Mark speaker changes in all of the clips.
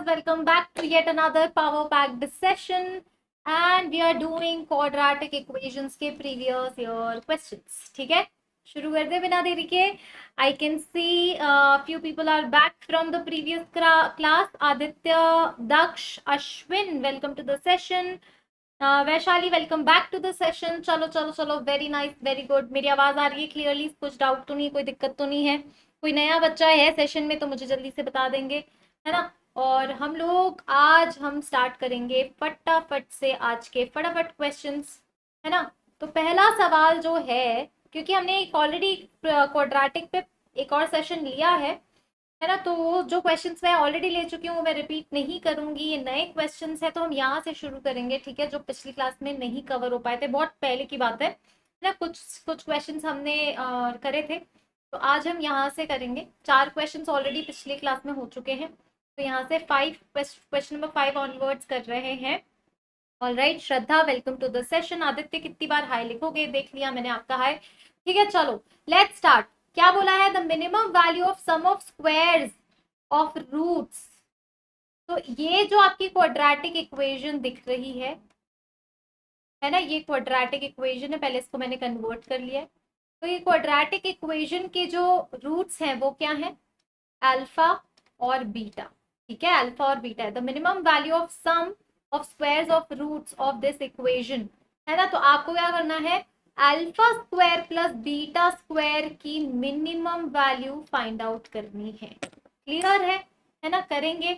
Speaker 1: welcome back to yet another power packed session and we are doing quadratic equations के previous year questions. ठीक है, शुरू कर दे बिना देरी के. I can see few people are back from the previous class. Aditya, Daksh, Ashwin, welcome to the session. Vaishali, welcome back to the session. चलो चलो चलो, वेरी नाइस, वेरी गुड. मेरी आवाज आ रही है क्लियरली? कुछ डाउट तो नहीं, कोई दिक्कत तो नहीं है? कोई नया बच्चा है सेशन में तो मुझे जल्दी से बता देंगे, है ना. और हम लोग आज हम स्टार्ट करेंगे फटाफट से आज के फटाफट क्वेश्चंस, है ना. तो पहला सवाल जो है, क्योंकि हमने एक ऑलरेडी क्वाड्रेटिक पे एक और सेशन लिया है ना, तो वो जो क्वेश्चंस मैं ऑलरेडी ले चुकी हूँ मैं रिपीट नहीं करूंगी. ये नए क्वेश्चंस है तो हम यहाँ से शुरू करेंगे, ठीक है, जो पिछली क्लास में नहीं कवर हो पाए थे, बहुत पहले की बात है ना. कुछ कुछ क्वेश्चंस हमने करे थे, तो आज हम यहाँ से करेंगे. 4 क्वेश्चंस ऑलरेडी पिछली क्लास में हो चुके हैं, तो यहाँ से 5 क्वेश्चन नंबर 5 ऑनवर्ड्स कर रहे हैं. Alright, Shraddha, welcome to the session. Aditya, कितनी बार हाई लिखोगे? देख लिया मैंने आपका हाई. ठीक है, चलो लेट्स स्टार्ट. क्या बोला है? The minimum value of sum of squares of roots. तो ये जो आपकी क्वाड्रेटिक इक्वेशन दिख रही है ना, ये क्वाड्रेटिक इक्वेशन है. पहले इसको मैंने कन्वर्ट कर लिया है. तो ये क्वाड्रेटिक इक्वेशन के जो रूट्स हैं वो क्या है? अल्फा और बीटा. ठीक है, अल्फा और बीटा है. The minimum value of sum of squares of roots of this equation, है ना. तो आपको क्या करना है? Alpha square plus beta square की मिनिमम वैल्यू फाइंड आउट करनी है. क्लियर है ना. करेंगे,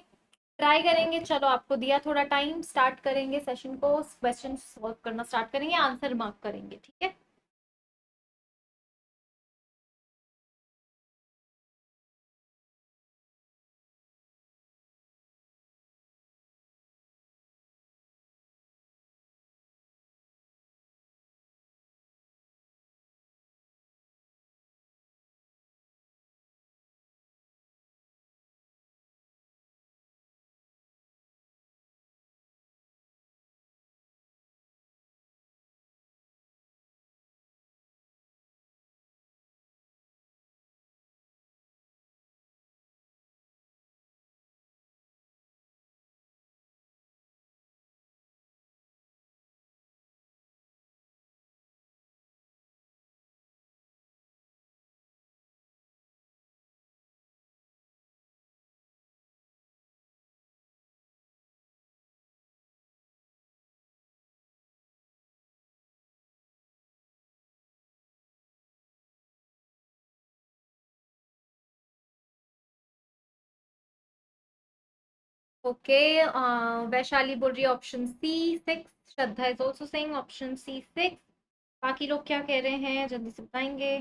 Speaker 1: ट्राई करेंगे. चलो, आपको दिया थोड़ा टाइम, स्टार्ट करेंगे सेशन को. क्वेश्चन सॉल्व करना स्टार्ट करेंगे, आंसर मार्क करेंगे. ठीक है, ओके. वैशाली बोल रही है option C 6. Shraddha is also saying option C 6. बाकी लोग क्या कह रहे हैं जल्दी से बताएंगे.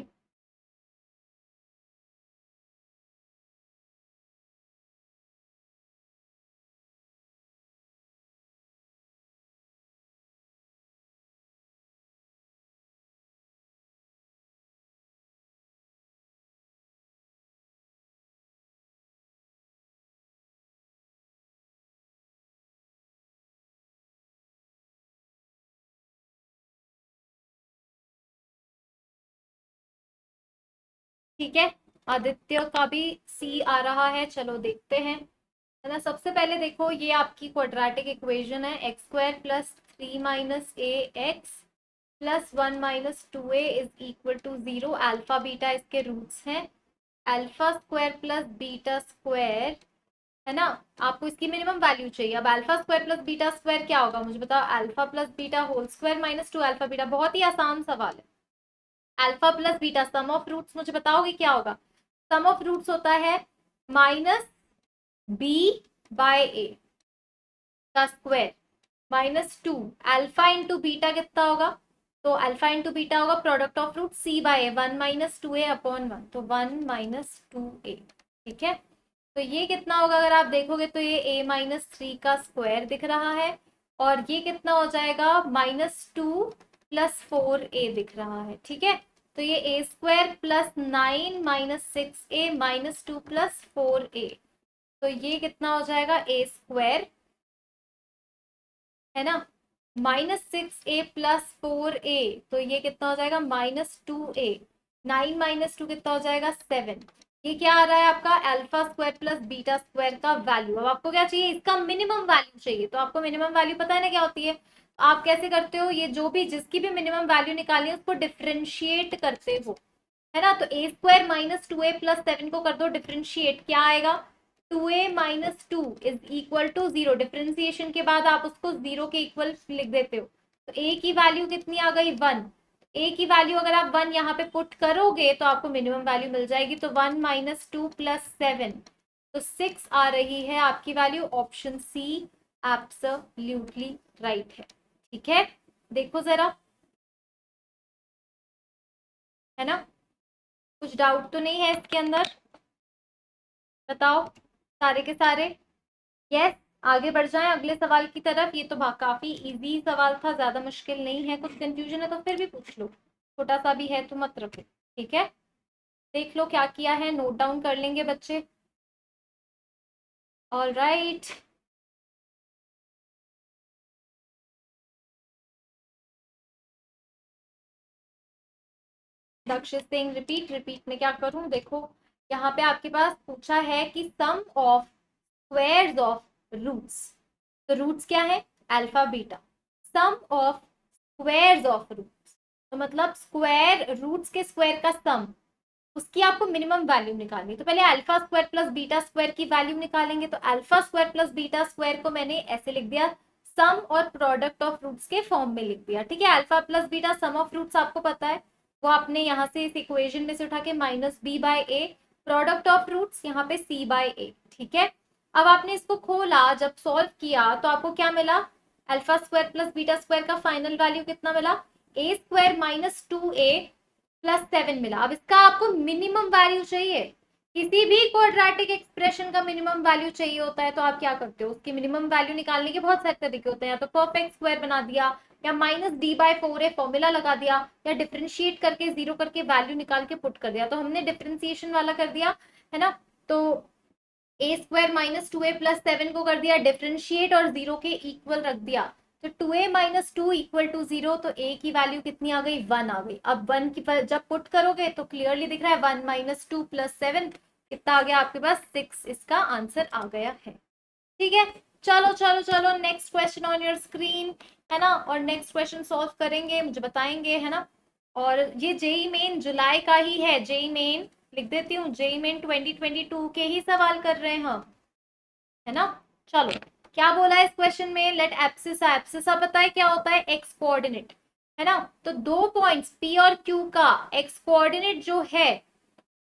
Speaker 1: ठीक है, आदित्य का भी सी आ रहा है. चलो देखते हैं, है ना. सबसे पहले देखो, ये आपकी क्वाड्रेटिक इक्वेशन है. X square plus 3 minus a x plus 1 minus 2a is equal to 0. Alpha beta इसके रूट्स हैं. Alpha square plus beta square, है ना. आपको इसकी मिनिमम वैल्यू चाहिए. अब alpha square plus beta square क्या होगा मुझे बताओ? Alpha plus beta whole square minus 2 alpha beta. बहुत ही आसान सवाल है. Alpha plus beta sum of roots मुझे बताओगे क्या होगा? सम ऑफ रूट्स होता है माइनस बी बाय ए का square minus 2. Alpha into beta कितना होगा? तो अल्फा इंटू बीटा होगा product of root c by a, 1 minus 2a upon 1, तो 1 माइनस 2a. ठीक है, तो ये कितना होगा? अगर आप देखोगे तो ये a माइनस 3 का स्क्वायर दिख रहा है, और ये कितना हो जाएगा? माइनस 2 प्लस 4a दिख रहा है. ठीक है, तो ये a square plus 9 minus 6a minus 2 plus 4a, तो ये कितना हो जाएगा? a स्क्वायर, है ना, माइनस 6a प्लस 4a, तो ये कितना हो जाएगा? Minus 2a. 9 माइनस 2 कितना हो जाएगा? 7. ये क्या आ रहा है आपका alpha square plus beta square का वैल्यू। अब आपको क्या चाहिए, इसका मिनिमम वैल्यू चाहिए। तो आपको मिनिमम वैल्यू पता है ना क्या होती है, तो आप कैसे करते हो, ये जो भी जिसकी भी मिनिमम वैल्यू निकाली है उसको डिफ्रेंशिएट करते हो, है ना। तो ए स्क्वायर माइनस 2a प्लस 7 को कर दो डिफ्रेंशिएट, क्या आएगा, 2a minus 2 is equal to 0। Differentiation के बाद आप उसको 0 के इक्वल लिख देते हो। तो a की वैल्यू कितनी आ गई, 1। a की वैल्यू अगर आप 1 यहाँ पे पुट करोगे तो आपको मिनिमम वैल्यू मिल जाएगी। तो 1 माइनस 2 प्लस 7, तो 6 आ रही है आपकी value. Option C absolutely right है। ठीक है, देखो जरा, है ना, कुछ डाउट तो नहीं है इसके अंदर, बताओ सारे के सारे। यस, आगे बढ़ जाएं अगले सवाल की तरफ। ये तो काफी इजी सवाल था, ज्यादा मुश्किल नहीं है। कुछ कंफ्यूजन है तो फिर भी पूछ लो, छोटा सा भी है तो मत रखो। ठीक है, देख लो क्या किया है, नोट डाउन कर लेंगे बच्चे। ऑल राइट, दक्षित सिंह रिपीट, रिपीट में क्या करूं, देखो यहाँ पे आपके पास पूछा है कि sum of squares of roots. तो रूट्स क्या है, alpha beta. Sum of squares of roots, तो मतलब स्क्वायर, रूट्स के स्क्वायर का सम, उसकी आपको मिनिमम वैल्यू निकालनी। तो पहले alpha square plus beta square की वैल्यू निकालेंगे। तो alpha square plus beta square को मैंने ऐसे लिख दिया, सम और प्रोडक्ट ऑफ रूट्स के फॉर्म में लिख दिया। ठीक है, alpha plus beta sum of roots आपको पता है, वो आपने यहाँ से इस इक्वेशन में से उठा के minus b by a, product of roots यहाँ पे सी बाय ए। ठीक है, अब आपने इसको खोला, जब सॉल्व किया तो आपको क्या मिला, alpha square plus beta square का फाइनल वैल्यू कितना मिला, ए स्क्वायर माइनस 2a प्लस 7 मिला। अब इसका आपको मिनिमम वैल्यू चाहिए, किसी भी क्वाड्रेटिक एक्सप्रेशन का मिनिमम वैल्यू चाहिए होता है, तो आप क्या करते हो, उसकी मिनिमम वैल्यू निकालने के बहुत सारे तरीके होते हैं। या तो परफेक्ट स्क्वायर बना दिया, या माइनस डी बाय 4 फॉर्मूला लगा दिया, या डिफ्रेंशिएट करके जीरो करके वैल्यू निकाल के पुट कर दिया। तो हमने डिफ्रेंसिएशन वाला कर दिया, है ना। तो ए स्क्वायर माइनस 2a प्लस 7 को कर दिया डिफ्रेंशिएट और जीरो के इक्वल रख दिया। तो 2a माइनस 2 इक्वल टू 0, तो a की वैल्यू कितनी आ गई, 1 आ गई। अब 1 की जब पुट करोगे तो क्लियरली दिख रहा है 1 माइनस 2 प्लस 7 कितना आ गया आपके पास, 6। इसका आंसर आ गया है। ठीक है, चलो चलो चलो, next question on your screen, है ना। और नेक्स्ट क्वेश्चन सॉल्व करेंगे, मुझे बताएंगे, है ना। और ये जेई मेन जुलाई का ही है, जेई मेन लिख देती हूँ, जेई मेन 2022 के ही सवाल कर रहे हैं हम, है ना। चलो, क्या बोला है इस क्वेश्चन में, लेट एप्सिसा, एप्सिसा पता है क्या होता है, एक्स कोऑर्डिनेट, है ना। तो दो पॉइंट्स पी और क्यू का एक्स कोऑर्डिनेट जो है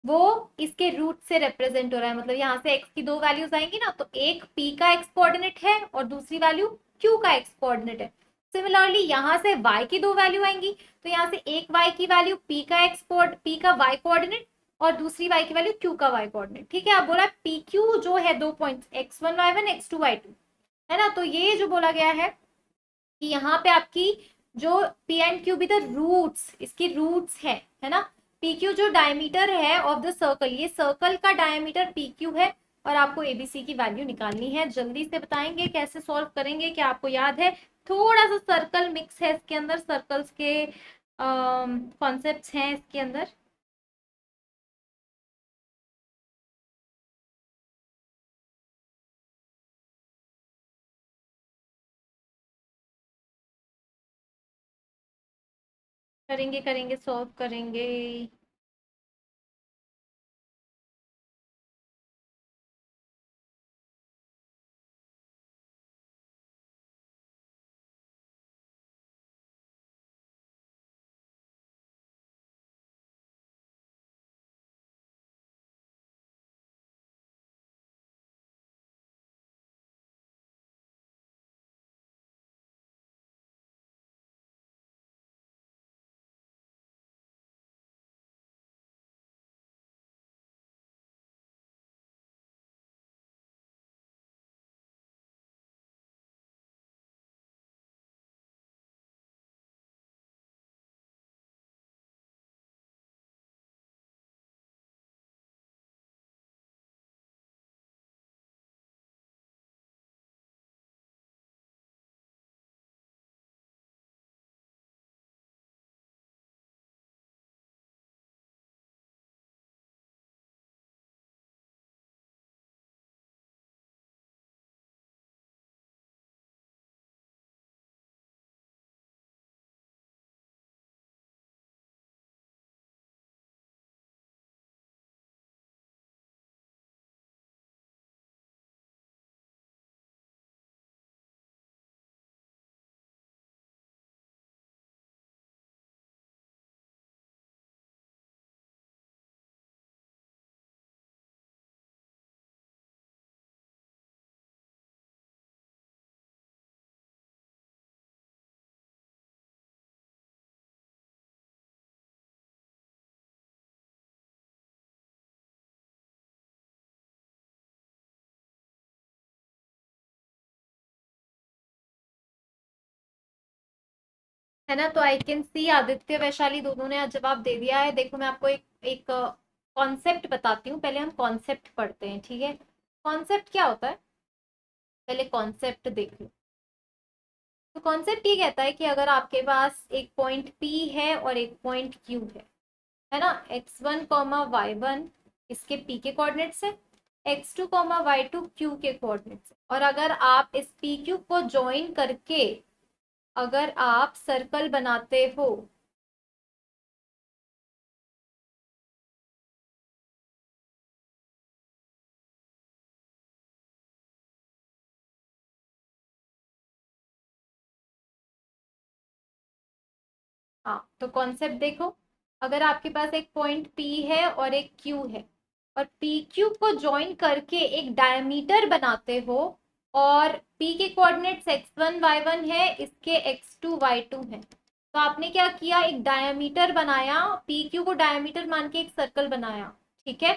Speaker 1: वो इसके रूट से रिप्रेजेंट हो रहा है। मतलब यहाँ से एक्स की दो वैल्यूज आएंगी ना, तो एक पी का एक्स कोऑर्डिनेट है और दूसरी वैल्यू क्यू का एक्स कोऑर्डिनेट है। सिमिलरली यहाँ से y की दो वैल्यू आएंगी, तो यहाँ से एक y की वैल्यू p का एक्स पी का y कोऑर्डिनेट और दूसरी y की वैल्यू q का y कोऑर्डिनेट। ठीक है, अब बोला पी क्यू जो है दो points x1 y1 x2 y2, है ना। तो ये जो बोला गया है कि यहाँ पे आपकी जो पी एंड क्यू भी द रूट्स, इसकी रूट्स है ना। पी क्यू जो डायमीटर है ऑफ द सर्कल, ये सर्कल का डायमीटर पी क्यू है, और आपको एबीसी की वैल्यू निकालनी है। जल्दी से बताएंगे कैसे सॉल्व करेंगे, क्या आपको याद है, थोड़ा सा सर्कल मिक्स है इसके अंदर, सर्कल्स के कॉन्सेप्ट्स हैं इसके अंदर। करेंगे करेंगे, सॉल्व करेंगे। है ना। तो I can see Aditya Vaishali दोनों ने आज जवाब दे दिया है। देखो मैं आपको एक एक कॉन्सेप्ट बताती हूँ, पहले हम कॉन्सेप्ट पढ़ते हैं, ठीक है। कॉन्सेप्ट क्या होता है, पहले कॉन्सेप्ट देख लो। तो कॉन्सेप्ट ये कहता है कि अगर आपके पास एक पॉइंट P है और एक पॉइंट Q है ना, x1 कॉमा y1 इसके P के कोऑर्डिनेट्स है, x2 कॉमा y2 Q के कोऑर्डिनेट्स है। और अगर आप इस PQ को ज्वाइन करके अगर आप सर्कल बनाते हो, हाँ तो कॉन्सेप्ट देखो। अगर आपके पास एक पॉइंट P है और एक Q है, और PQ को ज्वाइन करके एक डायमीटर बनाते हो, और P के कोऑर्डिनेट्स x1 y1 है, इसके x2 y2 है, तो आपने क्या किया, एक डायमीटर बनाया, PQ को डायमीटर मान के एक सर्कल बनाया, ठीक है।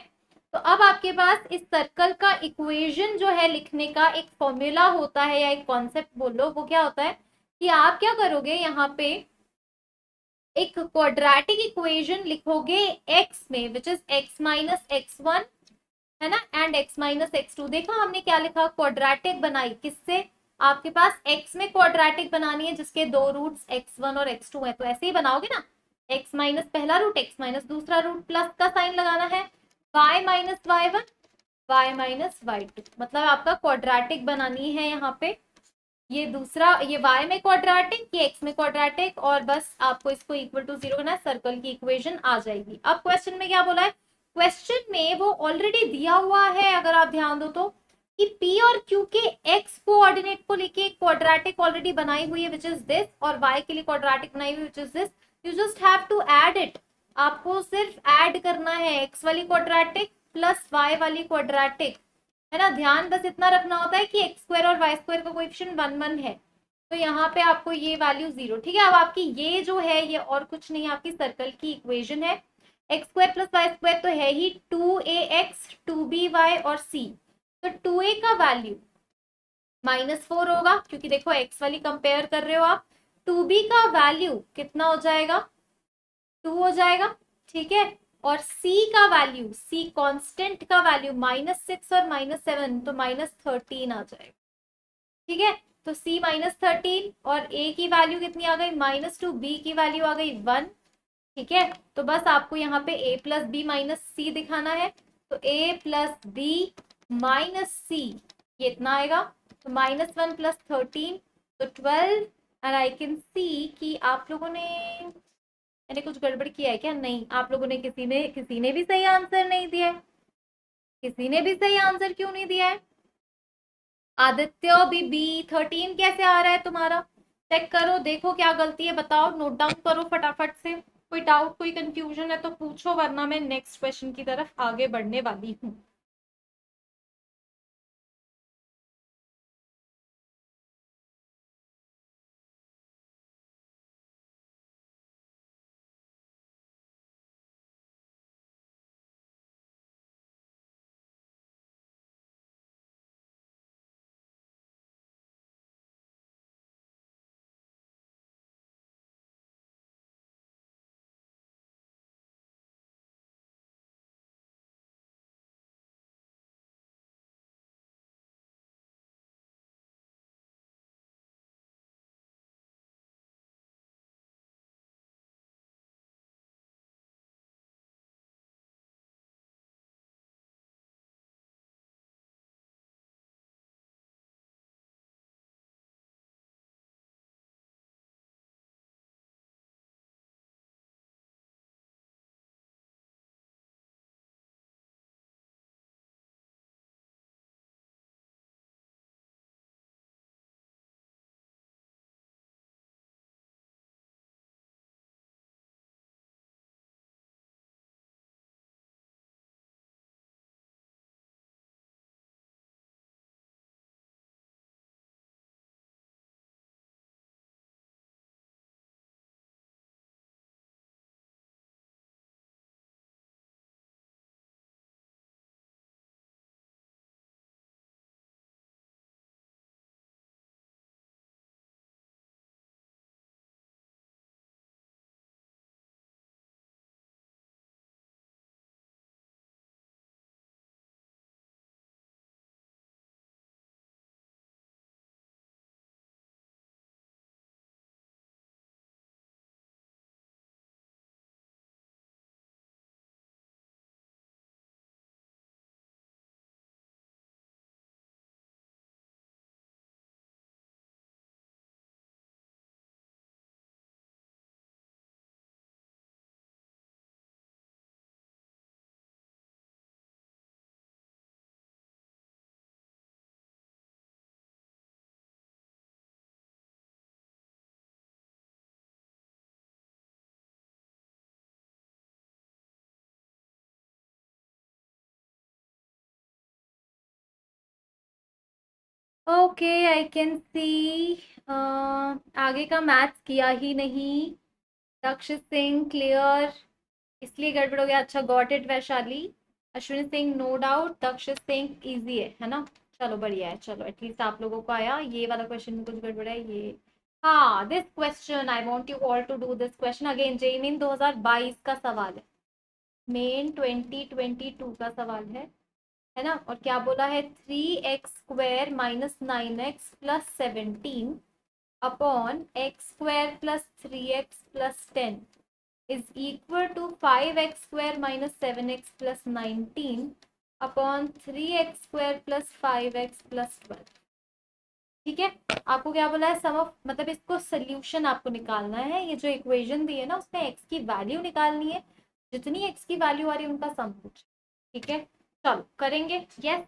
Speaker 1: तो अब आपके पास इस सर्कल का इक्वेशन जो है लिखने का एक फॉर्मूला होता है, या एक कॉन्सेप्ट बोलो, वो क्या होता है कि आप क्या करोगे, यहाँ पे एक क्वाड्रेटिक इक्वेशन लिखोगे x में, which is x minus x1, है ना, एंड x माइनस x2। देखा हमने क्या लिखा, क्वाड्रेटिक बनाई किससे, आपके पास x में क्वाड्रेटिक बनानी है जिसके दो रूट्स x1 और x2 है, तो ऐसे ही बनाओगे ना, x माइनस पहला रूट, x माइनस दूसरा रूट, प्लस का साइन लगाना है, y minus y1 y minus y2, मतलब आपका क्वाड्रेटिक बनानी है यहाँ पे। ये दूसरा, ये y में क्वाड्रेटिक, ये x में क्वाड्रेटिक, और बस आपको इसको इक्वल टू 0 करना है, सर्कल की इक्वेशन आ जाएगी। अब क्वेश्चन में क्या बोला है, क्वेश्चन में वो ऑलरेडी दिया हुआ है, अगर आप ध्यान दो तो, कि p और q के x कोऑर्डिनेट को लेके क्वाड्रेटिक ऑलरेडी बनाई हुई है, विच इज दिस, और y के लिए क्वाड्रेटिक बनाई हुई, which is this. You just have to add it, आपको सिर्फ ऐड करना है x वाली क्वाड्रेटिक प्लस y वाली क्वाड्रेटिक, है ना। ध्यान बस इतना रखना होता है कि एक्स स्क्वायर और वाई स्क्वायर का कोएफिशिएंट 1 1 है, तो यहाँ पे आपको ये वैल्यू 0, ठीक है। अब आपकी ये जो है ये और कुछ नहीं, आपकी सर्कल की इक्वेशन है, x square plus y square तो है ही 2ax 2by और c, तो 2a का वैल्यू -4 होगा, क्योंकि देखो x वाली कंपेयर कर रहे हो आप, 2b का वैल्यू कितना हो जाएगा, 2 हो जाएगा, ठीक है। और c का वैल्यू, c कांस्टेंट का वैल्यू -6 और -7, तो -13 आ जाएगा, ठीक है। तो c -13 और a की वैल्यू कितनी आ गई -2, b की वैल्यू आ गई 1, ठीक है। तो बस आपको यहाँ पे a प्लस बी माइनस सी दिखाना है, तो a प्लस बी माइनस सी, ये इतना आएगा, तो -1 प्लस 13, तो 12। एंड आई कैन सी कि आप लोगों ने, मैंने कुछ गड़बड़ किया है क्या, नहीं, आप लोगों ने किसी ने भी सही आंसर नहीं दिया है, किसी ने भी सही आंसर क्यों नहीं दिया है। आदित्य भी B13 कैसे आ रहा है तुम्हारा, चेक करो, देखो क्या गलती है, बताओ, नोट डाउन करो फटाफट से। कोई डाउट कोई कंफ्यूजन है तो पूछो, वरना मैं नेक्स्ट क्वेश्चन की तरफ आगे बढ़ने वाली हूँ। Okay, I can see. आगे का मैथ्स किया ही नहीं। दक्ष सिंह क्लियर, इसलिए गड़बड़ हो गया। अच्छा, got it Vaishali. Ashwini Singh no doubt, Daksh Singh easy है ना। चलो बढ़िया है, चलो एटलीस्ट आप लोगों को आया। ये वाला क्वेश्चन में कुछ गड़बड़ है ये। हाँ, this question I want you all to do this question again. JEE Main 2022 का सवाल है, मेन 2022 का सवाल है ना। और क्या बोला है, 3x² minus 9x+17 upon x² plus 3x+10 is equal to 5x² minus 7x plus 19 upon 3x² plus 5x plus 12। ठीक है, आपको क्या बोला है, सम ऑफ, मतलब इसको सोल्यूशन आपको निकालना है। ये जो इक्वेशन दी है ना, उसमें x की वैल्यू निकालनी है। जितनी x की वैल्यू आ रही है उनका सम पूछ। ठीक है, चलो करेंगे। यस,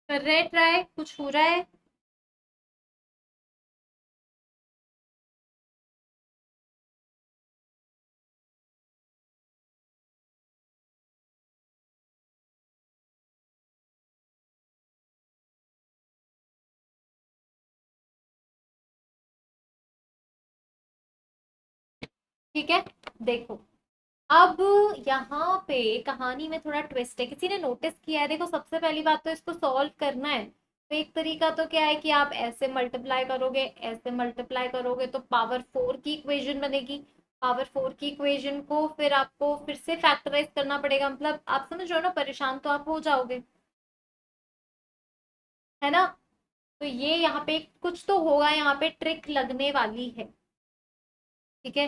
Speaker 1: कर रहे ट्राई, कुछ हो रहा है। ठीक है, देखो अब यहाँ पे कहानी में थोड़ा ट्विस्ट है। किसी ने नोटिस किया है? देखो, सबसे पहली बात तो इसको सॉल्व करना है। तो एक तरीका तो क्या है कि आप ऐसे मल्टीप्लाई करोगे, ऐसे मल्टीप्लाई करोगे तो पावर 4 की इक्वेशन बनेगी। पावर 4 की इक्वेशन को फिर आपको फिर से फैक्टराइज करना पड़ेगा। मतलब आप समझ रहे हो ना, परेशान तो आप हो जाओगे, है ना। तो ये यहाँ पे कुछ तो होगा, यहाँ पे ट्रिक लगने वाली है। ठीक है,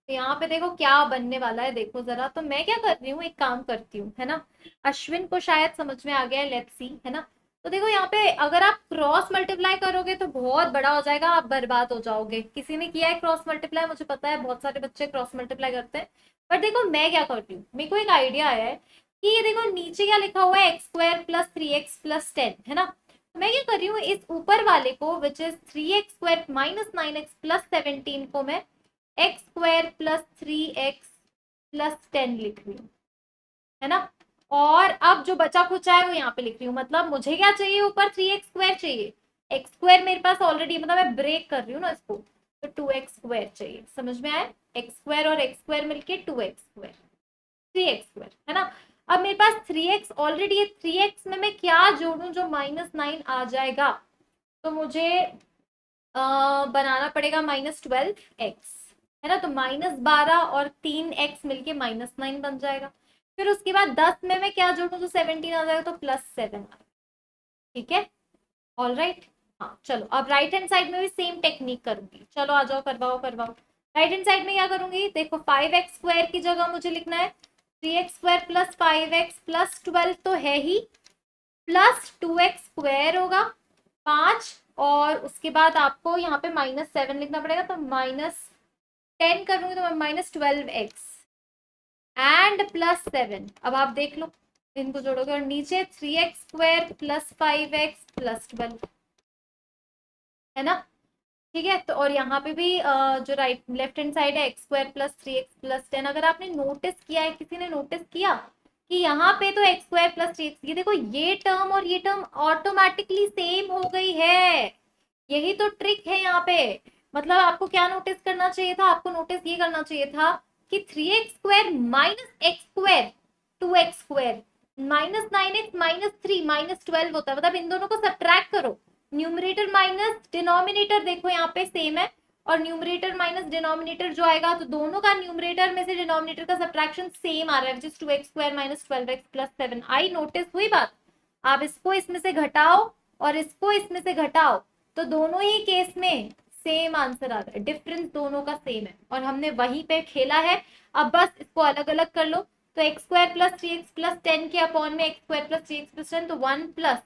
Speaker 1: तो यहाँ पे देखो क्या बनने वाला है। देखो जरा, तो मैं क्या कर रही हूँ, एक काम करती हूँ, है ना। अश्विन को शायद समझ में आ गया है, लेट्स सी, है ना। तो देखो यहाँ पे अगर आप क्रॉस मल्टीप्लाई करोगे तो बहुत बड़ा हो जाएगा, आप बर्बाद हो जाओगे। किसी ने किया है क्रॉस मल्टीप्लाई? मुझे पता है बहुत सारे बच्चे क्रॉस मल्टीप्लाई करते हैं। बट देखो मैं क्या करती हूँ, मेरे को एक आइडिया आया है कि ये देखो नीचे क्या लिखा हुआ है, x² प्लस 3x+10, है ना। तो मैं क्या कर रही हूँ, इस ऊपर वाले को which is 3x² minus 9x+17 को मैं x² प्लस 3x+10 लिख रही हूँ, है ना। और अब जो बचा कुचा है वो यहाँ पे लिख रही हूँ। मतलब मुझे क्या चाहिए, ऊपर 3x² चाहिए। x² मेरे पास ऑलरेडी, मतलब मैं ब्रेक कर रही हूँ ना इसको, तो 2x² चाहिए। समझ में आया? x² और x² मिलके 2x², 3x², है ना। अब मेरे पास 3x ऑलरेडी है, 3x में मैं क्या जोड़ू जो -9 आ जाएगा। तो मुझे बनाना पड़ेगा -12x, है ना। तो -12 और 3x मिलके -9 बन जाएगा। फिर उसके बाद 10 में मैं क्या जोड़ू तो 17 आ जाएगा, तो +7। ठीक है, ऑल राइट। हाँ चलो, अब राइट हैंड साइड में भी सेम टेक्निक करूंगी। चलो आ जाओ, करवाओ करवाओ। राइट हैंड साइड में क्या करूंगी, देखो 5x² की जगह मुझे लिखना है 3x² प्लस 5x प्लस 12 तो है ही, प्लस 2x² होगा 5, और उसके बाद आपको यहाँ पे -7 लिखना पड़ेगा, तो -10 करूंगी तो -12x एंड +7। अब आप देख लो, इनको जोड़ोगे और नीचे 3x² प्लस 5x प्लस 12, है ना। ठीक है, तो और यहाँ पे भी जो राइट लेफ्ट हैंड साइड है x² प्लस 3x प्लस 10। अगर आपने नोटिस किया है, किसी ने नोटिस किया कि यहाँ पे तो x² प्लस 3x, ये देखो ये टर्म और ये टर्म ऑटोमेटिकली सेम हो गई है। यही तो ट्रिक है यहाँ पे। मतलब आपको क्या नोटिस करना चाहिए था, आपको नोटिस ये करना चाहिए था कि 3x² minus x² 2x² -9x -3 -12 होता है, मतलब इन दोनों को सब्ट्रैक्ट करो। न्यूमरेटर माइनस डिनोमिनेटर देखो यहाँ पे सेम है, और न्यूमरेटर माइनस डिनोमिनेटर जो आएगा, तो दोनों का न्यूमरेटर में से डिनोमिनेटर का सब्ट्रैक्शन सेम आ रहा है, जिस 2x² minus 12x plus 7। I notice हुई बात। आप इसको इसमें से घटाओ और इसको इसमें से घटाओ, तो दोनों ही केस में सेम आंसर आ रहा है, डिफरेंस दोनों का सेम है, और हमने वहीं पे खेला है। अब बस इसको अलग अलग कर लो, तो x² प्लस 3x प्लस 10 के अपॉन में x² प्लस 3x प्लस 10, तो 1 प्लस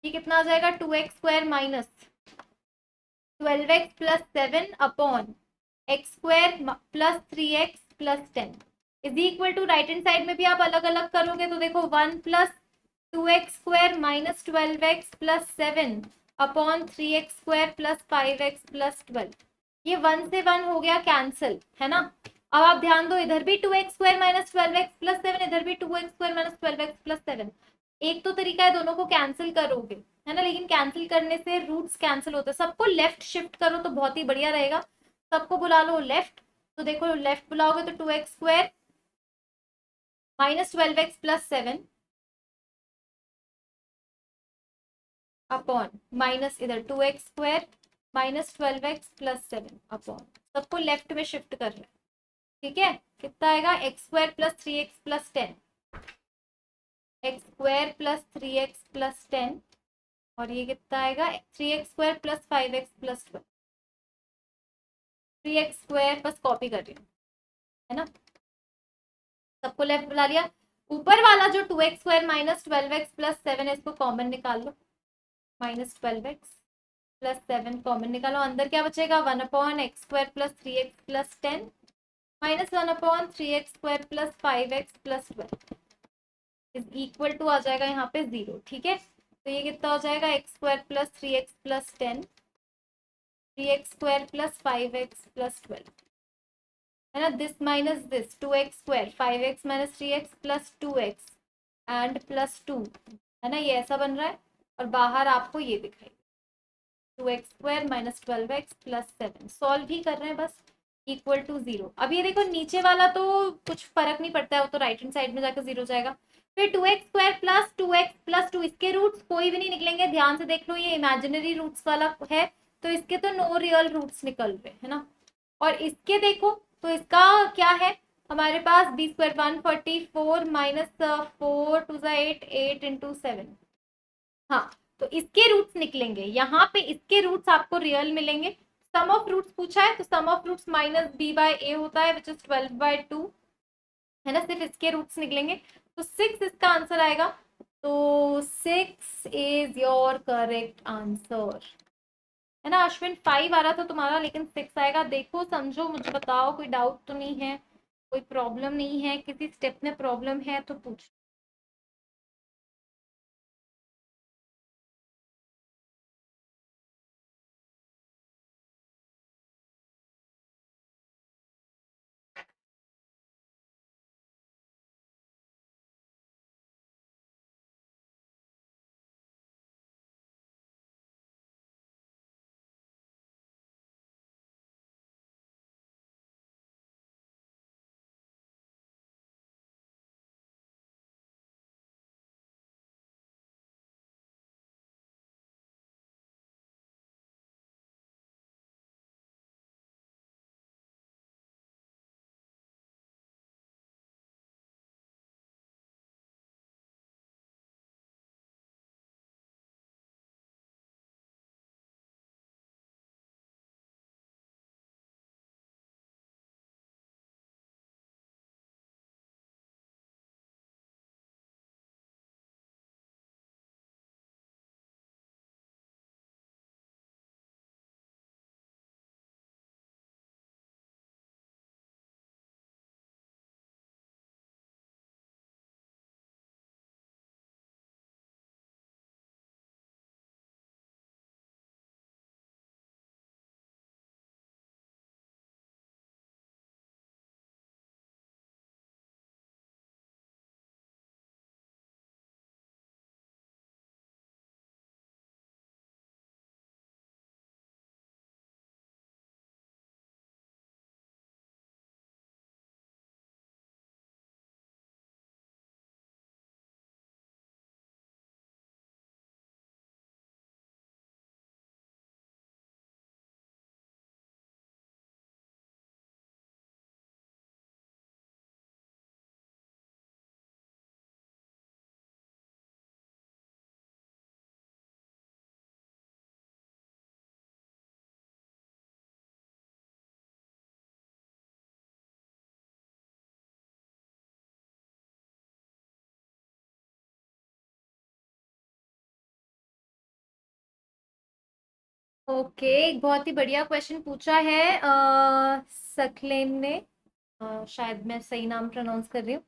Speaker 1: ये कितना आ जाएगा 2x² minus 12x plus 7 upon x² plus 3x plus 10 is equal to, right hand side में भी आप अलग अलग करोगे तो देखो 1 plus 2x² minus 12x plus 7 upon 3x² plus 5x plus 12। ये 1 से 1 हो गया कैंसिल, है ना। अब आप ध्यान दो, इधर भी 2x² माइनस 12x प्लस 7, इधर भी 2x² माइनस 12x प्लस 7। एक तो तरीका है दोनों को कैंसिल करोगे, है ना, लेकिन कैंसिल करने से रूट्स कैंसिल होते हैं। सबको लेफ्ट शिफ्ट करो तो बहुत ही बढ़िया रहेगा। सबको बुला लो लेफ्ट, तो देखो लेफ्ट बुलाओगे तो 2x² minus 12x plus 7 upon minus इधर 2x² minus 12x plus 7 upon, सबको लेफ्ट में शिफ्ट कर रहे हैं। ठीक है, कितना आएगा x² plus 3x plus 10, x² plus 3x plus 10, और ये कितना आएगा 3x² plus 5x plus 12। 3x² बस कॉपी कर रही हूँ, है ना। सबको लेफ्ट बुला लिया। ऊपर वाला जो 2x² माइनस 12x प्लस 7 है, इसको कॉमन निकाल लो, -12x प्लस 7 कॉमन निकालो, अंदर क्या बचेगा 1 upon x² plus 3x plus 10 minus 1 upon 3x² plus 5x plus 12 is equal to आ जाएगा यहाँ पे 0। ठीक है, तो ये कितना हो जाएगा x² plus 3x plus 10 3x² plus 5x plus 12, है ना। This minus this 2x² 5x minus 3x plus 2x and plus 2, है ना, ये ऐसा बन रहा है, और बाहर आपको ये दिखाई 2x² minus 12x plus 7। Solve ही कर रहे हैं बस, इक्वल टू 0। अब ये देखो नीचे वाला तो कुछ फर्क नहीं पड़ता है, वो तो राइट हैंड साइड में जाकर 0 जाएगा। फिर 2x² प्लस 2x प्लस 2, इसके रूट्स कोई भी नहीं निकलेंगे, ध्यान से देख लो, ये इमेजिनरी रूट्स वाला है, तो इसके तो नो रियल रूट्स निकल रहे, है ना। और इसके देखो, तो इसका क्या है हमारे पास b² 144 माइनस 4 टू 8 8 इंटू 7। हाँ, तो इसके रूट्स निकलेंगे यहाँ पे, इसके रूट्स आपको रियल मिलेंगे। सम ऑफ रूट्स पूछा है, तो सम ऑफ रूट्स माइनस b/a होता है, विच इज 12/2, है ना। सिर्फ इसके रूट्स निकलेंगे, तो 6 इसका आंसर आएगा। तो 6 इज योर करेक्ट आंसर, है ना। अश्विन 5 आ रहा था तुम्हारा, लेकिन 6 आएगा। देखो समझो, मुझे बताओ, कोई डाउट तो नहीं है, कोई प्रॉब्लम नहीं है, किसी स्टेप में प्रॉब्लम है तो पूछ। ओके, एक बहुत ही बढ़िया क्वेश्चन पूछा है सकलेन ने। शायद मैं सही नाम प्रोनाउंस कर रही हूँ।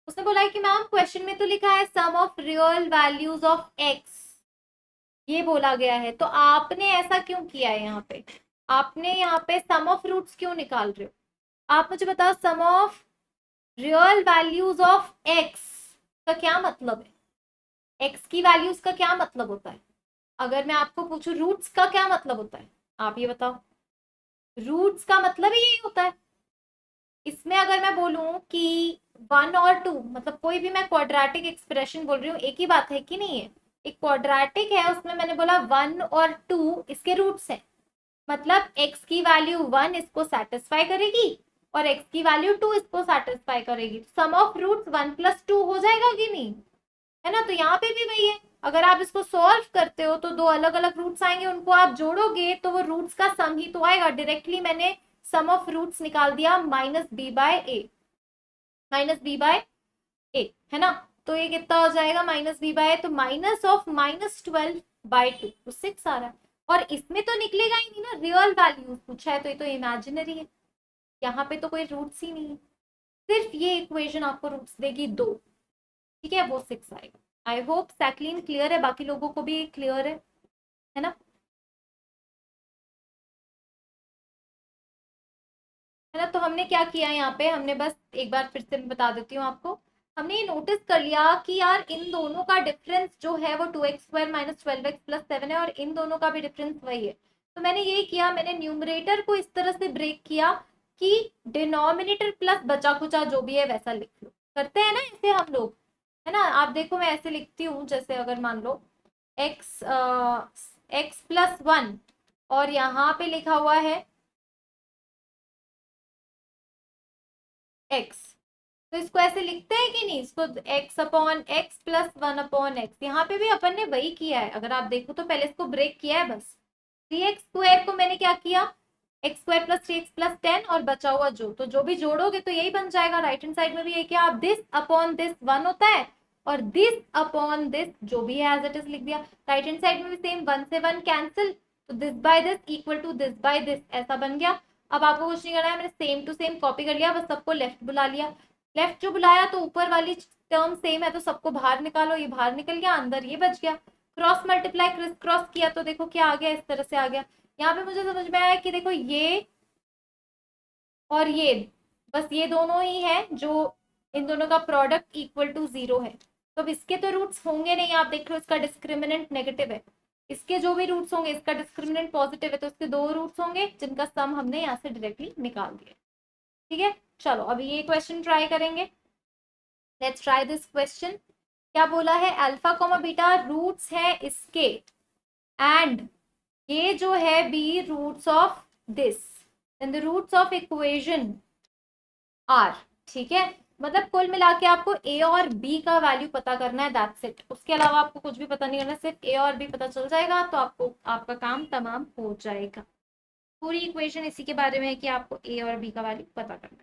Speaker 1: उसने बोला है कि मैम क्वेश्चन में तो लिखा है sum of real values of x, ये बोला गया है, तो आपने ऐसा क्यों किया है यहाँ पे? आपने यहाँ पे सम ऑफ रूट्स क्यों निकाल रहे हो? आप मुझे बताओ, sum of real values of x का क्या मतलब है? एक्स की वैल्यूज का क्या मतलब होता है? अगर मैं आपको पूछूं रूट्स का क्या मतलब होता है, आप ये बताओ। रूट्स का मतलब ही यही होता है। इसमें अगर मैं बोलूं कि 1 और 2, मतलब कोई भी मैं क्वाड्रेटिक एक्सप्रेशन बोल रही हूँ, एक ही बात है कि नहीं है? एक क्वाड्रेटिक है, उसमें मैंने बोला 1 और 2 इसके रूट्स हैं। मतलब x की वैल्यू 1 इसको सेटिस्फाई करेगी और x की वैल्यू 2 इसको सेटिस्फाई करेगी। सम ऑफ रूट्स 1 + 2 हो जाएगा कि नहीं? है ना? तो यहाँ पे भी वही है। अगर आप इसको सॉल्व करते हो तो दो अलग अलग रूट्स आएंगे, उनको आप जोड़ोगे तो वो रूट्स का सम ही तो आएगा। डायरेक्टली मैंने सम ऑफ रूट्स निकाल दिया -b/a, -b/a, है ना? तो ये कितना हो जाएगा -b/a? तो -12/2 तो 6 आ रहा है। और इसमें तो निकलेगा ही नहीं ना, रियल वैल्यूज पूछा है तो ये तो इमेजिनरी है, यहाँ पे तो कोई रूट्स ही नहीं है। सिर्फ ये इक्वेशन आपको रूट्स देगी 2, ठीक है, वो 6 आएगा। आई होप सैकलिन क्लियर है, बाकी लोगों को भी क्लियर है ना? है ना? तो हमने क्या किया यहाँ पे, हमने बस एक बार फिर से मैं बता देती हूँ आपको। हमने ये नोटिस कर लिया कि यार इन दोनों का डिफरेंस जो है वो 2x² - 12x + 7 है, और इन दोनों का भी डिफरेंस वही है। तो मैंने यही किया, मैंने न्यूमरेटर को इस तरह से ब्रेक किया कि डिनोमिनेटर प्लस बचा कुचा जो भी है वैसा लिख लो। करते हैं ना ऐसे हम लोग, है ना? आप देखो मैं ऐसे लिखती हूँ, जैसे अगर मान लो x x+1 और यहाँ पे लिखा हुआ है x, तो इसको ऐसे लिखते हैं कि नहीं? इसको x/x + 1/x, यहाँ पे भी अपन ने वही किया है। अगर आप देखो तो पहले इसको ब्रेक किया है बस। 3x² को मैंने क्या किया, x² + 3x + 10, और बचा हुआ जो जो भी जोड़ोगे तो यही बन जाएगा। राइट हैंड साइड में भी ये क्या, आप दिस अपॉन दिस 1 होता है, और दिस अपॉन दिस जो भी है एज इट इज लिख दिया। राइट हैंड साइड में भी सेम, 1 से 1 कैंसिल, तो this by this equal to this by this, ऐसा बन गया। अब आपको कुछ नहीं करना है, मैंने सेम टू सेम कॉपी कर लिया, बस सबको लेफ्ट बुला लिया। लेफ्ट जो बुलाया तो ऊपर वाली टर्म सेम है तो सबको बाहर निकालो, ये बाहर निकल गया, अंदर ये बच गया। क्रॉस मल्टीप्लाई क्रिस क्रॉस किया तो देखो क्या आ गया, इस तरह से आ गया। यहाँ पे मुझे समझ में आया कि देखो ये और ये, बस ये दोनों ही है जो, इन दोनों का प्रोडक्ट इक्वल टू 0 है। तो अब इसके तो रूट्स होंगे नहीं, आप देख लो इसका डिस्क्रिमिनेंट नेगेटिव है। इसके जो भी रूट्स होंगे, इसका डिस्क्रिमिनेंट पॉजिटिव है, तो इसके 2 रूट्स होंगे जिनका सम हमने यहाँ से डायरेक्टली निकाल दिया। ठीक है, चलो अभी ये क्वेश्चन ट्राई करेंगे। Let's try this question. क्या बोला है, अल्फा कॉमा बीटा रूट्स है इसके, एंड ये जो है be roots of this, then the roots of equation are. ठीक है, मतलब कुल मिला के आपको ए और बी का वैल्यू पता करना है, दैट्स इट। उसके अलावा आपको कुछ भी पता नहीं करना, सिर्फ ए और बी पता चल जाएगा तो आपको आपका काम तमाम हो जाएगा। पूरी इक्वेशन इसी के बारे में है कि आपको ए और बी का वैल्यू पता करना है।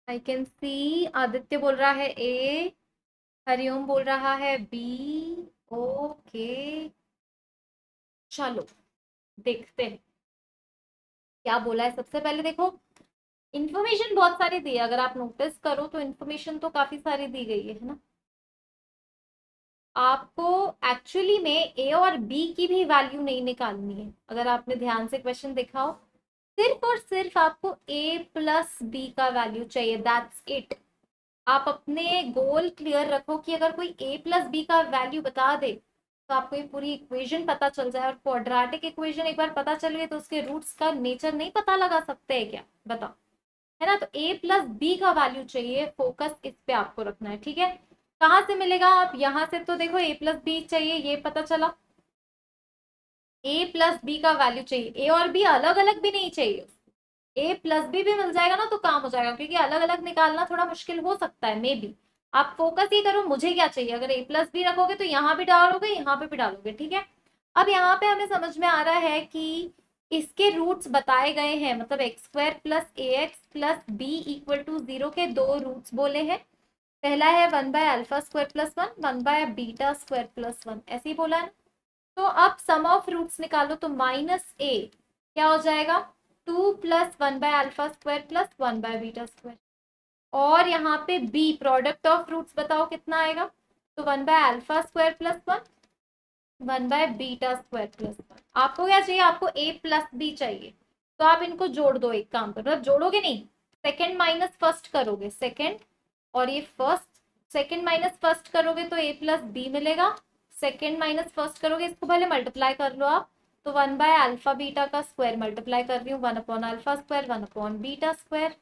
Speaker 1: आई कैन सी आदित्य बोल रहा है ए, हरिओम बोल रहा है बी। ओके, चलो देखते हैं क्या बोला है। सबसे पहले देखो, इन्फॉर्मेशन बहुत सारी दी है, अगर आप नोटिस करो तो इन्फॉर्मेशन तो काफी सारी दी गई है ना। आपको एक्चुअली में ए और बी की भी वैल्यू नहीं निकालनी है, अगर आपने ध्यान से क्वेश्चन देखा हो। सिर्फ और सिर्फ आपको ए प्लस बी का वैल्यू चाहिए, दैट्स इट। आप अपने गोल क्लियर रखो कि अगर कोई ए प्लस बी का वैल्यू बता दे तो आपको ये पूरी इक्वेशन पता चल जाए। और क्वाड्रेटिक इक्वेशन एक बार पता चल गई तो उसके रूट्स का नेचर नहीं पता लगा सकते हैं क्या, बताओ। है ना, तो ए प्लस बी का वैल्यू चाहिए, फोकस इस पे आपको रखना है, ठीक है। कहाँ से मिलेगा, आप यहाँ से तो देखो ए प्लस बी चाहिए, ये पता चला। ए प्लस बी का वैल्यू चाहिए, ए और बी अलग अलग भी नहीं चाहिए। ए प्लस बी भी मिल जाएगा ना तो काम हो जाएगा, क्योंकि अलग अलग निकालना थोड़ा मुश्किल हो सकता है मे बी। आप फोकस ही करो मुझे क्या चाहिए, अगर ए प्लस बी रखोगे तो यहाँ भी डालोगे यहाँ पे भी डालोगे, ठीक है। अब यहाँ पे हमें समझ में आ रहा है कि इसके रूट्स बताए गए हैं, मतलब x square plus a x plus b equal to 0 के दो रूट्स बोले हैं। पहला है 1/α² + 1, 1/β² + 1, ऐसे ही बोला है ना। तो अब सम ऑफ रूट्स निकालो तो -a क्या हो जाएगा, 2 + 1/α² + 1/β²। और यहाँ पे b प्रोडक्ट ऑफ रूट्स बताओ कितना आएगा, तो 1/α² + 1, 1/β² + 1। आपको क्या चाहिए, आपको a प्लस b चाहिए, तो आप इनको जोड़ दो। एक काम करो, मतलब जोड़ोगे नहीं, सेकंड माइनस फर्स्ट करोगे, सेकंड और ये फर्स्ट, सेकंड माइनस फर्स्ट करोगे तो a प्लस बी मिलेगा। सेकंड माइनस फर्स्ट करोगे, इसको पहले मल्टीप्लाई कर लो आप, तो 1/α β² मल्टीप्लाई कर रही हूँ, 1/α², 1/β²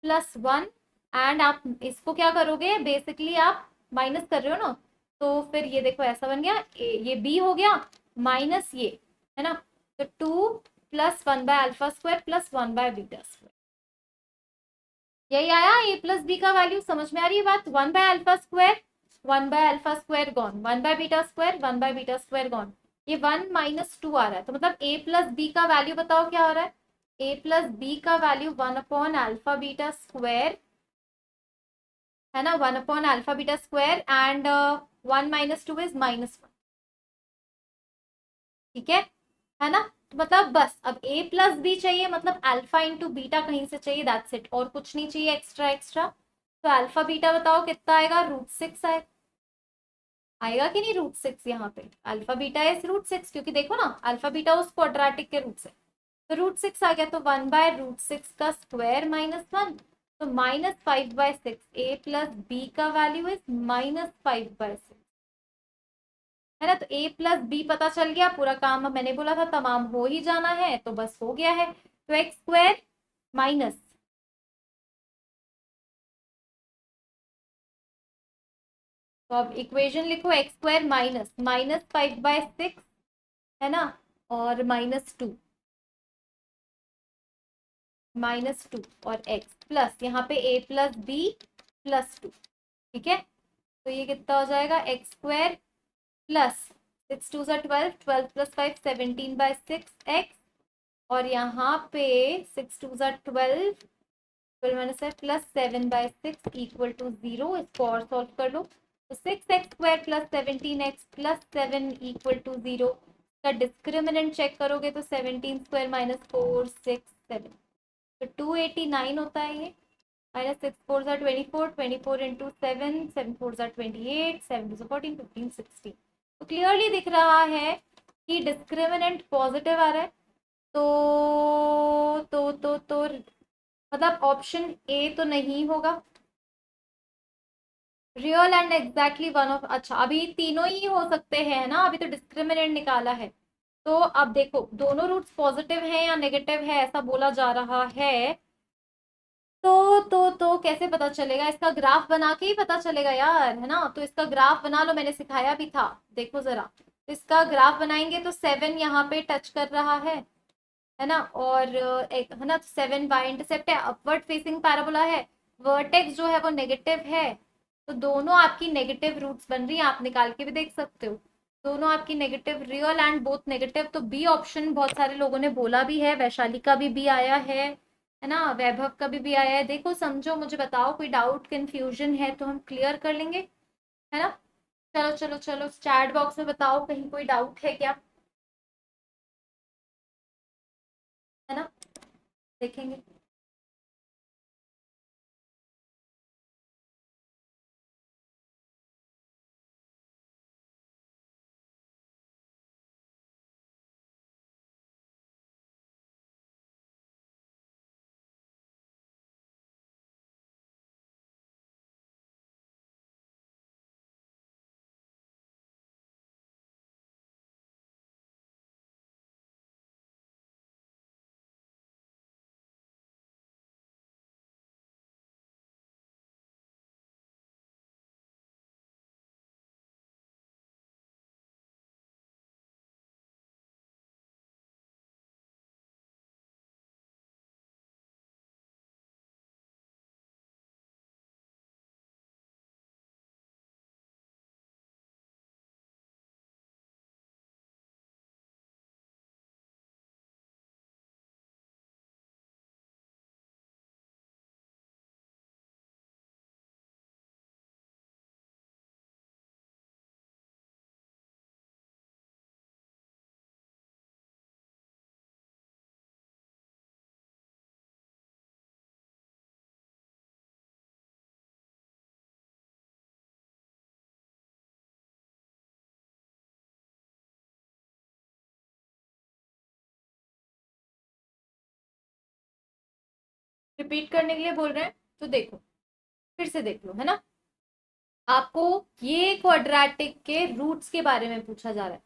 Speaker 1: +1। एंड आप इसको क्या करोगे, बेसिकली आप माइनस कर रहे हो ना, तो फिर ये देखो ऐसा बन गया, ये बी हो गया माइनस ये, है ना। तो 2 + 1/α² + 1/β², यही आया ए प्लस बी का वैल्यू। समझ में आ रही है बात, 1/α², 1/α² गॉन, 1/β², 1/β² गॉन, ये 1 - 2 आ रहा है, तो मतलब ए प्लस बी का वैल्यू बताओ क्या हो रहा है। ए प्लस बी का वैल्यू 1/α β², है ना, 1/α β² एंड 1 - 2 इज -1, ठीक है ना। तो मतलब बस अब a प्लस बी चाहिए, मतलब अल्फा इंटू बीटा कहीं से चाहिए, दैट्स इट, और कुछ नहीं चाहिए एक्स्ट्रा एक्स्ट्रा। तो अल्फा बीटा बताओ कितना आएगा, √6 आएगा, आएगा कि नहीं √6 यहाँ पे, अल्फा बीटा इज √6, क्योंकि देखो ना अल्फा बीटा उस क्वाड्रेटिक के रूट से, तो √6 आ गया, तो 1/√6 का स्क्वायर -1, तो -5/6, a प्लस बी का वैल्यू इज -5/6, है ना। तो a प्लस बी पता चल गया, पूरा काम अब मैंने बोला था तमाम हो ही जाना है, तो बस हो गया है। तो x² माइनस, तो अब इक्वेशन लिखो, x² माइनस -5/6, है ना, और -2, -2 और x प्लस यहाँ पे a प्लस बी +2, ठीक है। तो ये कितना हो जाएगा, x² प्लस 6 2 12, 12 + 5 17/6x, और यहाँ पे 6 2 12, 12 - प्लस 7/6 इक्वल टू 0, इसको और सॉल्व कर लो, तो 6x² + 17x + 7 इक्वल टू 0 का डिस्क्रिमिनेंट चेक करोगे तो 17² - 4 6 7, तो 289 होता है ये, -6 4 24, 24 इंटू 7, 7 4 28, 7 2 14, 15 16। तो क्लियरली दिख रहा है कि डिस्क्रिमिनेंट पॉजिटिव आ रहा है, तो मतलब ऑप्शन ए तो नहीं होगा, real and exactly one of, अच्छा अभी तीनों ही हो सकते हैं ना, अभी तो डिस्क्रिमिनेंट निकाला है। तो अब देखो दोनों रूट्स पॉजिटिव हैं या नेगेटिव है ऐसा बोला जा रहा है, तो कैसे पता चलेगा, इसका ग्राफ बना के ही पता चलेगा यार, है ना। तो इसका ग्राफ बना लो, मैंने सिखाया भी था, देखो जरा। तो इसका ग्राफ बनाएंगे तो 7 यहाँ पे टच कर रहा है ना, और एक है ना 7 y इंटरसेप्ट है, अपवर्ड फेसिंग पैराबोला है, वर्टेक्स जो है वो नेगेटिव है, तो दोनों आपकी नेगेटिव रूट्स बन रही है, आप निकाल के भी देख सकते हो, दोनों आपकी negative, real and both negative. तो बी ऑप्शन बहुत सारे लोगों ने बोला भी है, वैशाली का भी बी आया है, है ना, वैभव का भी आया है। देखो समझो, मुझे बताओ, कोई डाउट कंफ्यूजन है तो हम क्लियर कर लेंगे, है ना। चलो चलो चलो, चैट बॉक्स में बताओ कहीं कोई डाउट है क्या, है ना, देखेंगे। रिपीट करने के लिए बोल रहे हैं तो देखो, फिर से देख लो, है ना। आपको ये क्वाड्रेटिक के रूट्स के बारे में पूछा जा रहा है।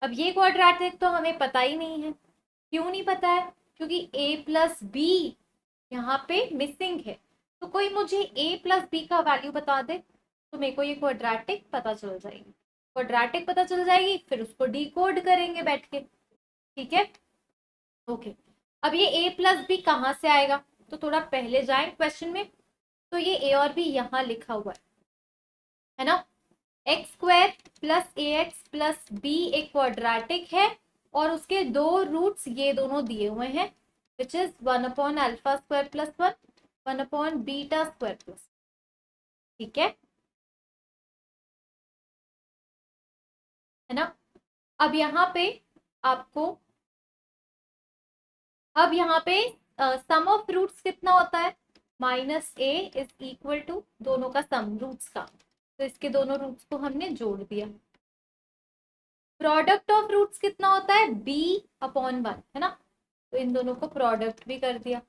Speaker 1: अब ये क्वाड्रेटिक तो हमें पता ही नहीं है। क्यों नहीं पता है? क्योंकि a प्लस बी यहाँ पे मिसिंग है। तो कोई मुझे a प्लस बी का वैल्यू बता दे तो मेरे को ये क्वाड्रेटिक पता चल जाएगी। क्वाड्रेटिक पता चल जाएगी, फिर उसको डिकोड करेंगे बैठ के, ठीक है। ओके, अब ये a प्लस बी कहाँ से आएगा, तो थोड़ा पहले जाएं क्वेश्चन में। तो ये a और b यहाँ लिखा हुआ है ना। X square plus a x plus B एक क्वाड्रेटिक है, और उसके दो रूट्स ये दोनों दिए हुए हैं, which is alpha square plus 1, beta square plus, ठीक है ना। अब यहाँ पे आपको, अब यहाँ पे सम ऑफ रूट्स कितना होता है, -a इज इक्वल टू दोनों का सम रूट्स का, तो इसके दोनों रूट्स को हमने जोड़ दिया। प्रोडक्ट ऑफ रूट्स कितना होता है, b/1, है ना, तो इन दोनों को प्रोडक्ट भी कर दिया।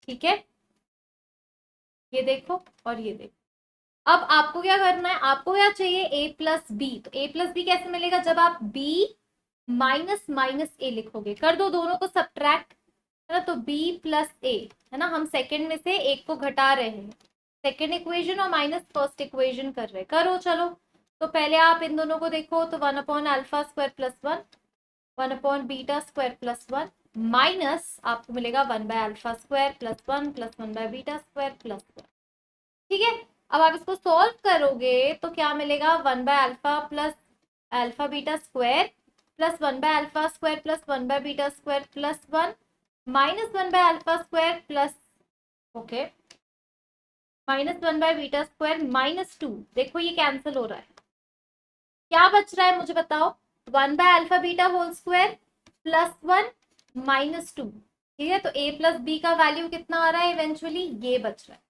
Speaker 1: ठीक है, ये देखो और ये देखो। अब आपको क्या करना है, आपको क्या चाहिए, a प्लस बी। तो a प्लस बी कैसे मिलेगा, जब आप b माइनस माइनस ए लिखोगे, कर दो दोनों को सब्ट्रैक्ट, है ना। तो b प्लस ए, है ना, हम सेकंड में से एक को घटा रहे हैं, सेकंड इक्वेशन और माइनस फर्स्ट इक्वेशन कर रहे हैं, करो चलो। तो पहले आप इन दोनों को देखो, तो alpha square plus 1, beta square plus 1, minus आपको मिलेगा alpha square plus 1 plus beta square plus 1, ठीक है। अब आप इसको सॉल्व करोगे तो क्या मिलेगा, alpha plus alpha beta square plus alpha square plus beta square plus 1 minus alpha square plus, okay, -beta square -2। देखो ये कैंसिल हो रहा है, क्या बच रहा है मुझे बताओ, 1/अल्फा बीटा होल स्क्वायर प्लस 1 -2, ठीक है। तो a प्लस बी का वैल्यू कितना आ रहा है इवेंचुअली, ये बच रहा है।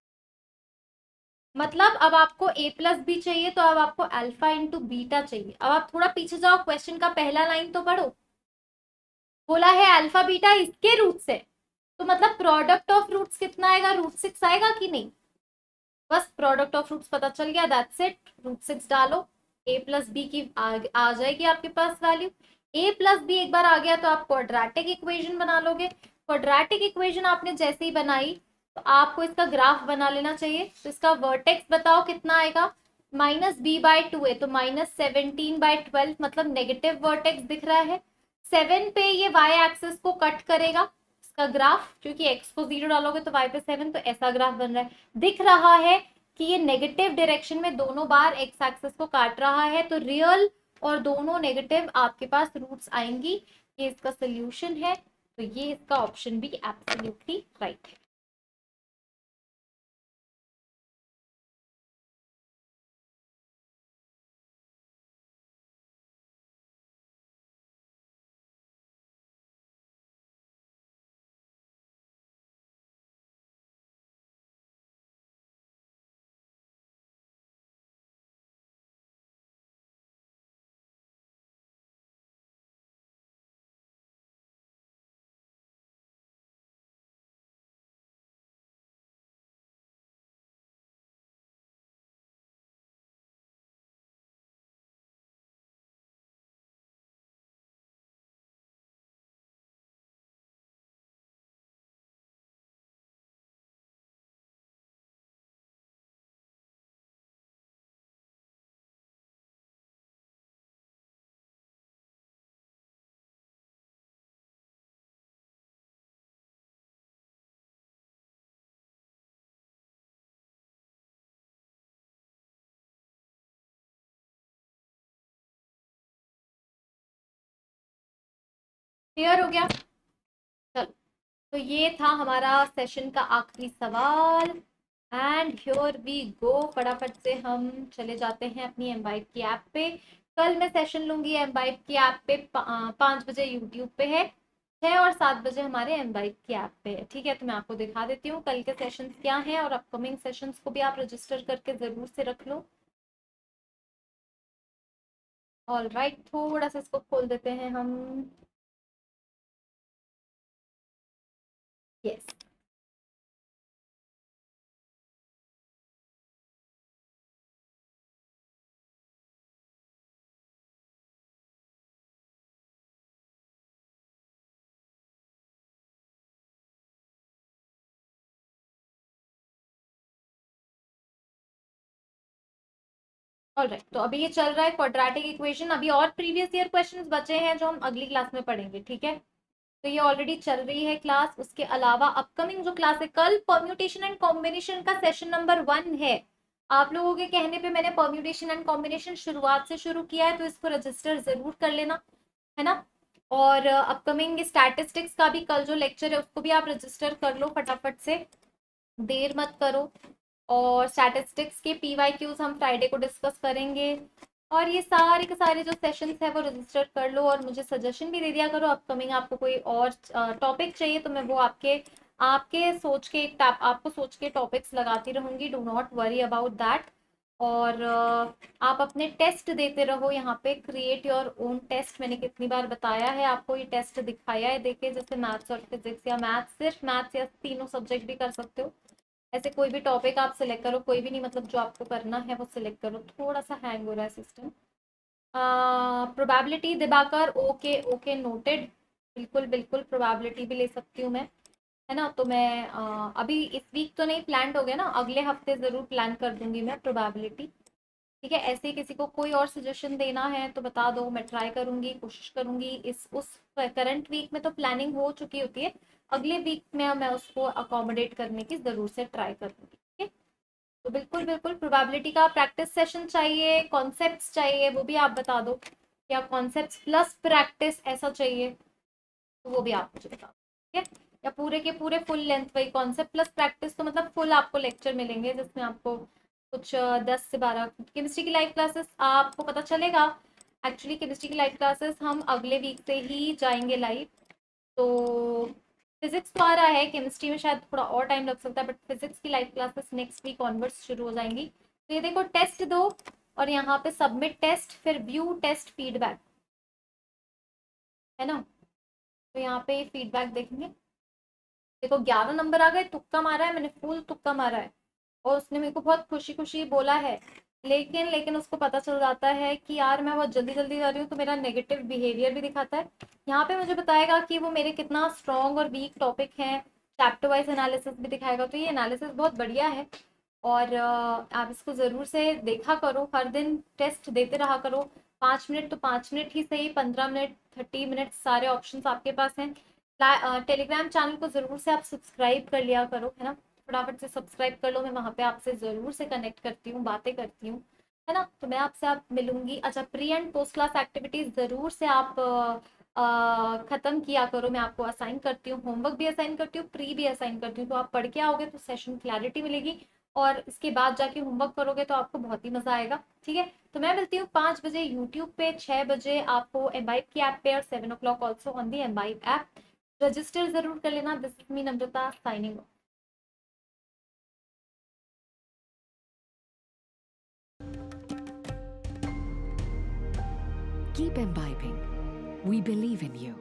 Speaker 1: मतलब अब आपको a प्लस बी चाहिए, तो अब आपको अल्फा इंटू बीटा चाहिए। अब आप थोड़ा पीछे जाओ, क्वेश्चन का पहला लाइन तो पढ़ो, बोला है अल्फा बीटा इसके रूट से, तो मतलब प्रोडक्ट ऑफ रूट्स कितना आएगा, √6 आएगा कि नहीं। बस प्रोडक्ट ऑफ रूट्स पता चल गया, दैट्स इट। √6 डालो, a प्लस बी की आ जाएगी आपके पास वैल्यू। a प्लस बी एक बार आ गया तो आप क्वाड्रेटिक इक्वेशन बना लोगे। क्वाड्रेटिक इक्वेशन आपने जैसे ही बनाई तो आपको इसका ग्राफ बना लेना चाहिए। तो इसका वर्टेक्स बताओ कितना आएगा, -b/2 है, तो -17/12, मतलब नेगेटिव वर्टेक्स दिख रहा है। 7 पे ये y एक्सिस को कट करेगा इसका ग्राफ, क्योंकि x को 0 डालोगे तो y पे 7, तो ऐसा ग्राफ बन रहा है। दिख रहा है कि ये नेगेटिव डायरेक्शन में दोनों बार x एक्सिस को काट रहा है, तो रियल और दोनों नेगेटिव आपके पास रूट्स आएंगी, ये इसका सोल्यूशन है। तो ये इसका ऑप्शन भी एब्सोल्युटली राइट है। क्लियर हो गया? चलो, तो ये था हमारा सेशन का आखिरी सवाल। एंड हियर वी गो, फटाफट से हम चले जाते हैं अपनी एम्बाइट की ऐप पे। कल मैं सेशन लूंगी एम्बाइट की ऐप पे, 5 बजे यूट्यूब पे है, 6 और 7 बजे हमारे एम्बाइट की ऐप पे है। ठीक है, तो मैं आपको दिखा देती हूँ कल के सेशंस क्या हैं, और अपकमिंग सेशंस को भी आप रजिस्टर करके जरूर से रख लो। ऑल राइट, थोड़ा सा इसको खोल देते हैं हम। यस, ऑल राइट, तो अभी ये चल रहा है क्वाड्रेटिक इक्वेशन। अभी और प्रीवियस ईयर क्वेश्चंस बचे हैं जो हम अगली क्लास में पढ़ेंगे। ठीक है, तो ये ऑलरेडी चल रही है क्लास। उसके अलावा अपकमिंग जो क्लास है, कल परम्यूटेशन एंड कॉम्बिनेशन का सेशन नंबर 1 है। आप लोगों के कहने पे मैंने परम्यूटेशन एंड कॉम्बिनेशन शुरुआत से शुरू किया है, तो इसको रजिस्टर जरूर कर लेना, है ना। और अपकमिंग स्टैटिस्टिक्स का भी कल जो लेक्चर है उसको भी आप रजिस्टर कर लो फटाफट से, देर मत करो। और स्टैटिस्टिक्स के PYQs हम फ्राइडे को डिस्कस करेंगे। और ये सारे के सारे जो सेशंस है वो रजिस्टर कर लो, और मुझे सजेशन भी दे दिया करो अपकमिंग आपको कोई और टॉपिक चाहिए तो मैं वो आपके आपके सोच के आपको सोच के टॉपिक्स लगाती रहूंगी। Do not worry about that. और आप अपने टेस्ट देते रहो यहाँ पे, क्रिएट योर ओन टेस्ट। मैंने कितनी बार बताया है आपको, ये टेस्ट दिखाया है, देखिए जैसे मैथ्स और फिजिक्स, या मैथ्स सिर्फ मैथ्स, या तीनों सब्जेक्ट भी कर सकते हो। ऐसे कोई भी टॉपिक आप सिलेक्ट करो, कोई भी नहीं, मतलब जो आपको करना है वो सिलेक्ट करो। थोड़ा सा हैंग हो रहा है system. Probability Dibakar, okay okay noted. बिल्कुल बिल्कुल, प्रोबेबिलिटी भी ले सकती हूँ मैं, है ना। तो मैं अभी इस वीक तो नहीं प्लान हो गया ना, अगले हफ्ते जरूर प्लान कर दूंगी मैं प्रोबेबिलिटी। ठीक है, ऐसे ही किसी को कोई और सजेशन देना है तो बता दो, मैं ट्राई करूंगी, कोशिश करूंगी। इस उस करंट वीक में तो प्लानिंग हो चुकी होती है, अगले वीक में मैं उसको अकोमोडेट करने की जरूर से ट्राई करूंगी। ठीक है, तो बिल्कुल बिल्कुल, प्रोबेबिलिटी का प्रैक्टिस सेशन चाहिए, कॉन्सेप्ट्स चाहिए, वो भी आप बता दो, या कॉन्सेप्ट्स प्लस प्रैक्टिस ऐसा चाहिए तो वो भी आप मुझे बता दो। ठीक है, या पूरे के पूरे फुल लेंथ वही कॉन्सेप्ट प्लस प्रैक्टिस, तो मतलब फुल आपको लेक्चर मिलेंगे जिसमें आपको कुछ 10 से 12 केमिस्ट्री की लाइव क्लासेस आपको पता चलेगा। एक्चुअली केमिस्ट्री की लाइव क्लासेस हम अगले वीक से ही जाएंगे लाइव। तो फिजिक्स तो आ रहा है, केमिस्ट्री में शायद थोड़ा और टाइम लग सकता है, बट फिजिक्स की live classes next week onwards शुरू हो जाएंगी। तो ये देखो, टेस्ट दो और यहाँ पे सबमिट टेस्ट, फिर व्यू टेस्ट फीडबैक, है ना। तो यहाँ पे फीडबैक देखेंगे, देखो 11 नंबर आ गए, तुक्का मारा है मैंने, फुल तुक्का मारा है। और उसने मेरे को बहुत खुशी खुशी बोला है, लेकिन लेकिन उसको पता चल जाता है कि यार मैं बहुत जल्दी जल्दी जा रही हूँ, तो मेरा नेगेटिव बिहेवियर भी दिखाता है। यहाँ पे मुझे बताएगा कि वो मेरे कितना स्ट्रॉन्ग और वीक टॉपिक है, चैप्टर वाइज एनालिसिस भी दिखाएगा। तो ये एनालिसिस बहुत बढ़िया है, और आप इसको ज़रूर से देखा करो, हर दिन टेस्ट देते रहा करो। 5 मिनट तो 5 मिनट ही सही, 15 मिनट, 30 मिनट, सारे ऑप्शंस आपके पास हैं। टेलीग्राम चैनल को ज़रूर से आप सब्सक्राइब कर लिया करो, है ना। फटाफट से सब्सक्राइब कर लो, मैं वहाँ पे आपसे ज़रूर से कनेक्ट करती हूँ, बातें करती हूँ, है ना। तो मैं आपसे आप मिलूंगी। अच्छा, pre and post class activities जरूर से आप खत्म किया करो। मैं आपको असाइन करती हूँ, होमवर्क भी असाइन करती हूँ, प्री भी असाइन करती हूँ। तो आप पढ़ के आओगे तो सेशन क्लैरिटी मिलेगी, और इसके बाद जाके होमवर्क करोगे तो आपको बहुत ही मजा आएगा। ठीक है, तो मैं मिलती हूँ 5 बजे यूट्यूब पे, 6 बजे आपको एम्बाइब की ऐप पे, और 7 o'clock also on the imbibe app. Register जरूर कर लेना। This is me Namrata signing.
Speaker 2: Keep imbibing. We believe in you.